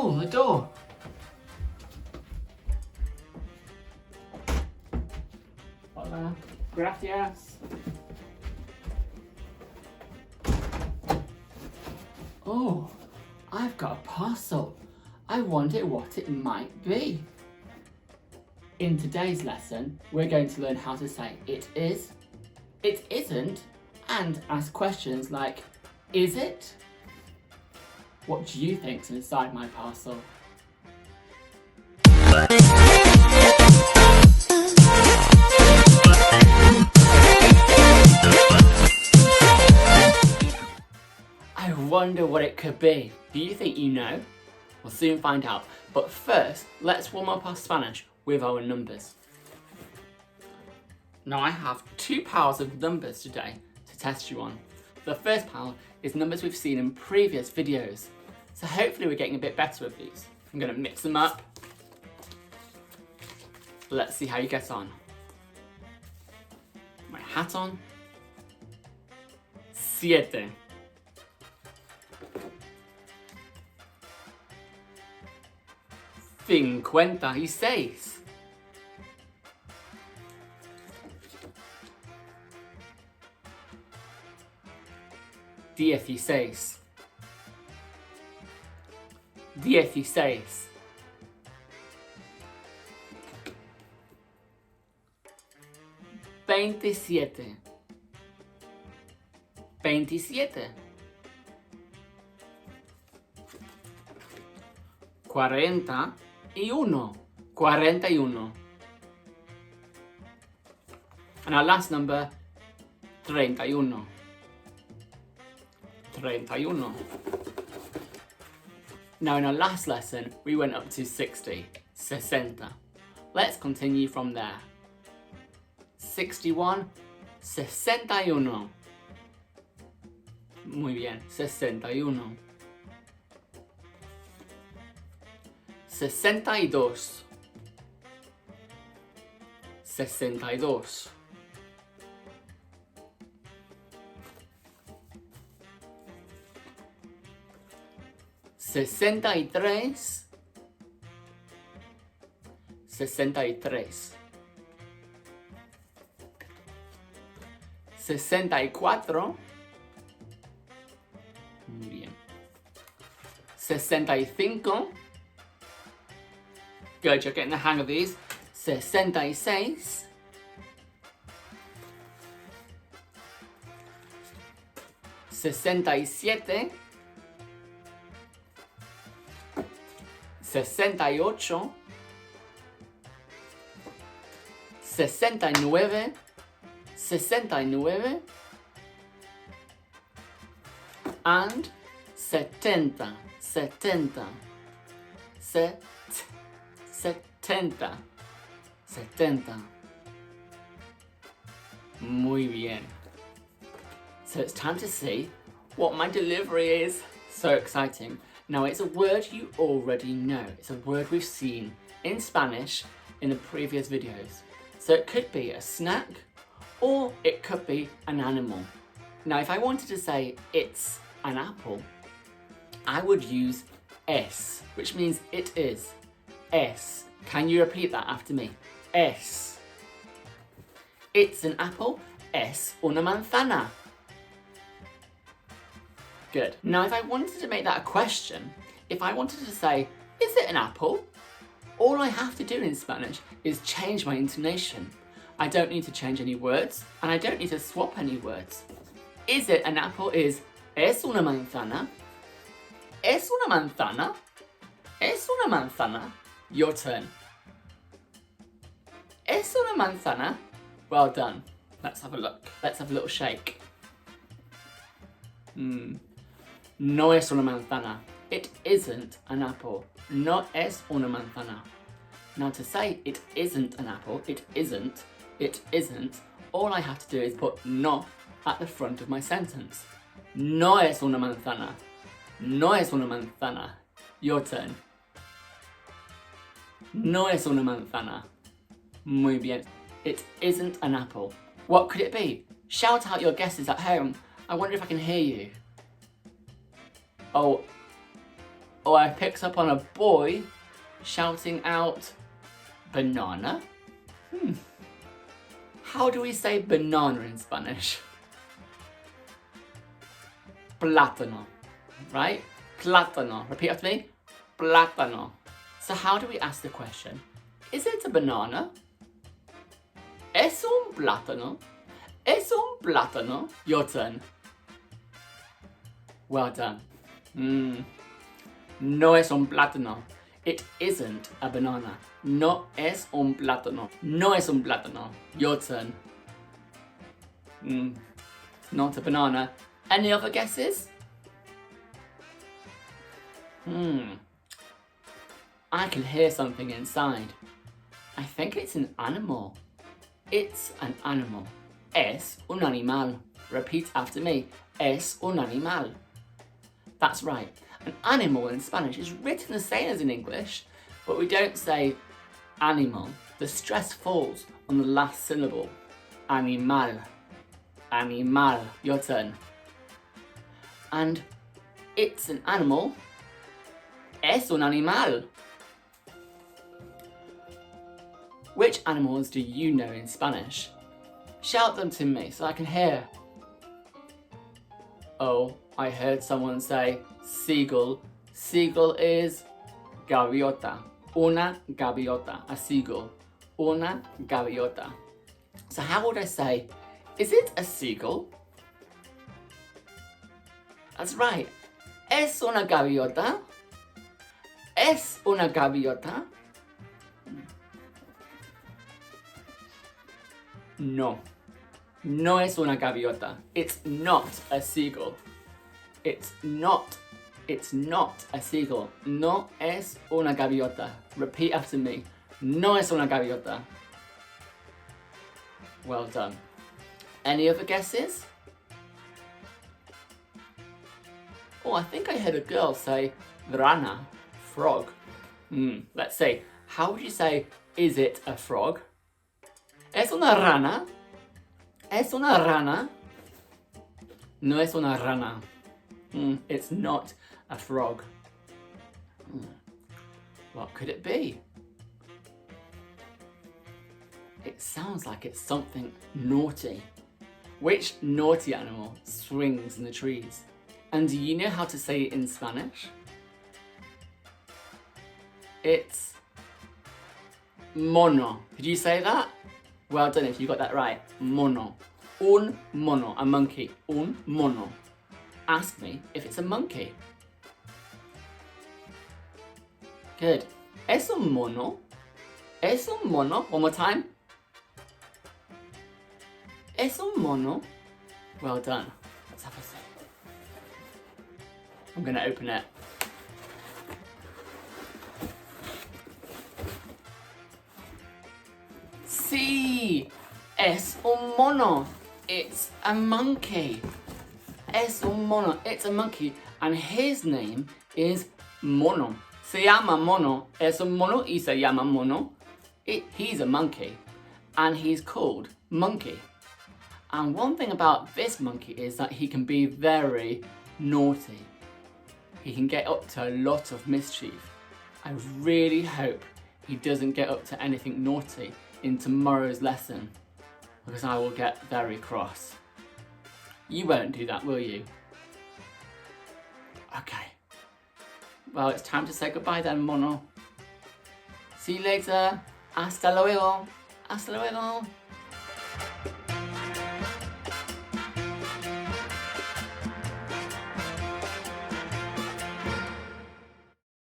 Oh, the door. Hola. Gracias. Oh, I've got a parcel. I wonder what it might be. In today's lesson, we're going to learn how to say it is, it isn't, and ask questions like, is it? What do you think's inside my parcel? I wonder what it could be. Do you think you know? We'll soon find out. But first, let's warm up our Spanish with our numbers. Now I have two piles of numbers today to test you on. The first pile is numbers we've seen in previous videos. So hopefully we're getting a bit better with these. I'm going to mix them up. Let's see how you get on. My hat on. 7. 56. 16. 16. 27. 27. 41. 41. And our last number, 31. 31. Now in our last lesson, we went up to 60, 60. Let's continue from there. 61, 61. Muy bien, 61. 62. 62. 63. 63. 64. Muy bien. 65. Good, you're getting the hang of these. 66. 67. 68. 69. 69. And 70. 70. 70. 70. Muy bien. So it's time to see what my delivery is. So exciting. Now it's a word you already know. It's a word we've seen in Spanish in the previous videos. So it could be a snack or it could be an animal. Now if I wanted to say it's an apple, I would use es, which means it is. Es. Can you repeat that after me? Es. It's an apple. Es una manzana. Good. Now if I wanted to make that a question, if I wanted to say, is it an apple? All I have to do in Spanish is change my intonation. I don't need to change any words, and I don't need to swap any words. Is it an apple is, es una manzana? Es una manzana? Es una manzana? Your turn. Es una manzana? Well done. Let's have a look. Let's have a little shake. No es una manzana. It isn't an apple. No es una manzana. Now to say it isn't an apple, it isn't, all I have to do is put no at the front of my sentence. No es una manzana. No es una manzana. Your turn. No es una manzana. Muy bien. It isn't an apple. What could it be? Shout out your guesses at home. I wonder if I can hear you. Oh, or I picked up on a boy shouting out banana. How do we say banana in Spanish? Plátano, right? Plátano. Repeat after me. Plátano. So how do we ask the question? Is it a banana? ¿Es un plátano? ¿Es un plátano? Your turn. Well done. No es un plátano. It isn't a banana. No es un plátano. No es un plátano. Your turn. Not a banana. Any other guesses? I can hear something inside. I think it's an animal. It's an animal. Es un animal. Repeat after me. Es un animal. That's right. An animal in Spanish is written the same as in English, but we don't say animal. The stress falls on the last syllable. Animal. Animal. Your turn. And it's an animal. Es un animal. Which animals do you know in Spanish? Shout them to me so I can hear. Oh, I heard someone say seagull. Seagull is gaviota. Una gaviota. A seagull. Una gaviota. So how would I say, is it a seagull? That's right. Es una gaviota. Es una gaviota. No. No es una gaviota. It's not a seagull. It's not a seagull. No es una gaviota. Repeat after me. No es una gaviota. Well done. Any other guesses? Oh, I think I heard a girl say rana, frog. Let's see. How would you say, is it a frog? ¿Es una rana? ¿Es una rana? No es una rana. It's not a frog. What could it be? It sounds like it's something naughty. Which naughty animal swings in the trees? And do you know how to say it in Spanish? It's mono. Did you say that? Well done if you got that right. Mono. Un mono, a monkey. Un mono. Ask me if it's a monkey. Good. ¿Es un mono? ¿Es un mono? One more time. ¿Es un mono? Well done. Let's have a see. I'm going to open it. Sí, es un mono. It's a monkey. Es un mono. It's a monkey. And his name is Mono. Se llama Mono. Es un mono y se llama Mono. He's a monkey. And he's called Monkey. And one thing about this monkey is that he can be very naughty. He can get up to a lot of mischief. I really hope he doesn't get up to anything naughty in tomorrow's lesson, because I will get very cross. You won't do that, will you? Okay. Well, it's time to say goodbye then, Mono. See you later. Hasta luego. Hasta luego.